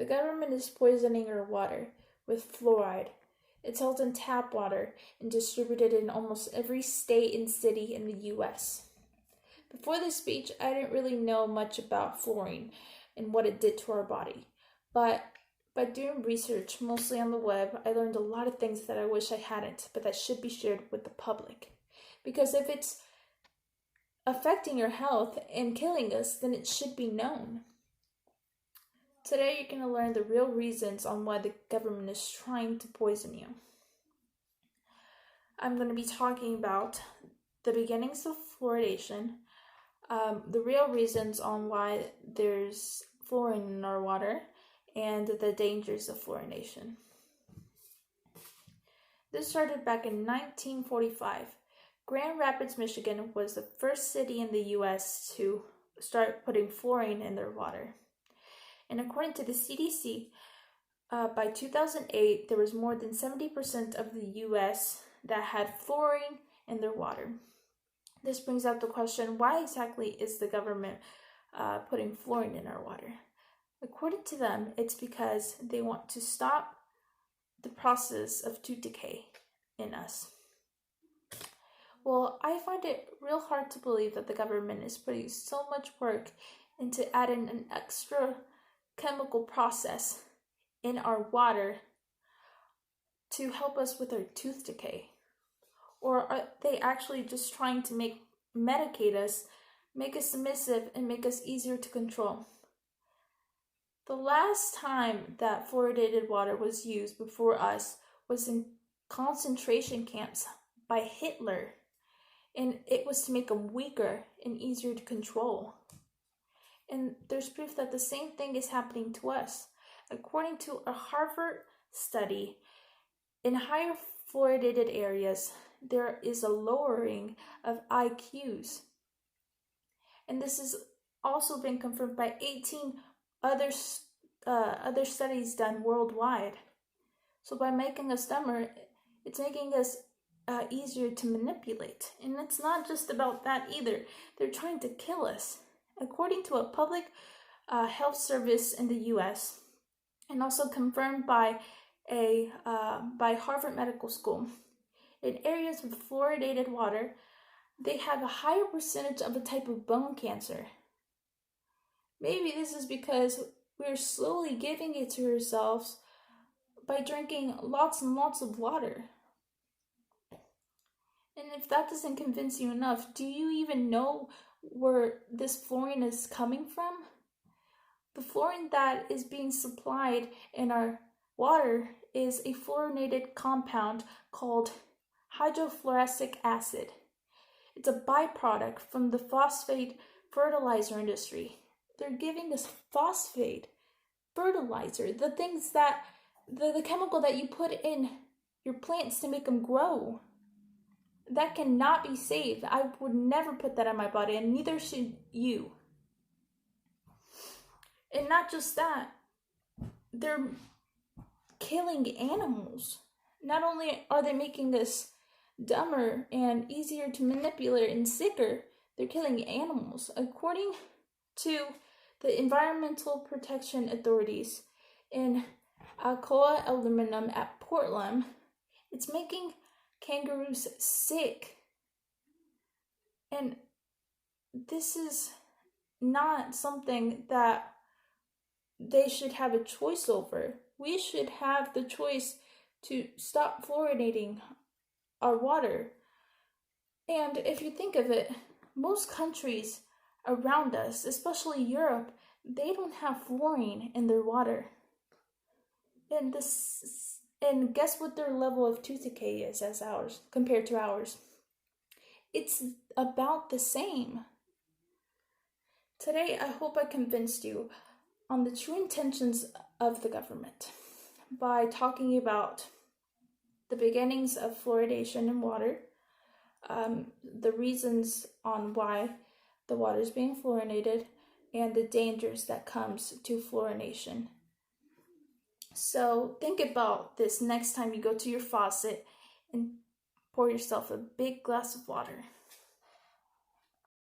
The government is poisoning our water with fluoride. It's held in tap water and distributed in almost every state and city in the U.S. Before this speech, I didn't really know much about fluorine and what it did to our body. But by doing research, mostly on the web, I learned a lot of things that I wish I hadn't, but that should be shared with the public. Because if it's affecting your health and killing us, then it should be known. Today, you're going to learn the real reasons on why the government is trying to poison you. I'm going to be talking about the beginnings of fluoridation, the real reasons on why there's fluorine in our water, and the dangers of fluorination. This started back in 1945. Grand Rapids, Michigan was the first city in the U.S. to start putting fluorine in their water. And according to the CDC, by 2008, there was more than 70% of the U.S. that had fluorine in their water. This brings up the question, why exactly is the government putting fluorine in our water? According to them, it's because they want to stop the process of tooth decay in us. Well, I find it real hard to believe that the government is putting so much work into adding an extra chemical process in our water to help us with our tooth decay. Or are they actually just trying to medicate us, make us submissive, and make us easier to control? The last time that fluoridated water was used before us was in concentration camps by Hitler, and it was to make them weaker and easier to control. And there's proof that the same thing is happening to us. According to a Harvard study, in higher fluoridated areas, there is a lowering of IQs. And this has also been confirmed by 18 other studies done worldwide. So by making us dumber, it's making us easier to manipulate. And it's not just about that either. They're trying to kill us. According to a public health service in the U.S., and also confirmed by Harvard Medical School, in areas with fluoridated water, they have a higher percentage of a type of bone cancer. Maybe this is because we're slowly giving it to ourselves by drinking lots and lots of water. And if that doesn't convince you enough, do you even know where this fluorine is coming from? The fluorine that is being supplied in our water is a fluorinated compound called hydrofluoric acid. It's a byproduct from the phosphate fertilizer industry. They're giving us phosphate fertilizer, the things that the chemical that you put in your plants to make them grow. That cannot be saved. I would never put that on my body, and neither should you. And not just that, they're killing animals. Not only are they making us dumber and easier to manipulate and sicker, they're killing animals. According to the Environmental Protection Authorities in Alcoa Aluminum at Portland, it's making kangaroos sick. And this is not something that they should have a choice over. We should have the choice to stop fluoridating our water. And if you think of it, most countries around us, especially Europe, they don't have fluorine in their water. And guess what their level of tooth decay is as ours compared to ours? It's about the same. Today, I hope I convinced you on the true intentions of the government by talking about the beginnings of fluoridation in water, the reasons on why the water is being fluorinated, and the dangers that comes to fluorination. So think about this next time you go to your faucet and pour yourself a big glass of water.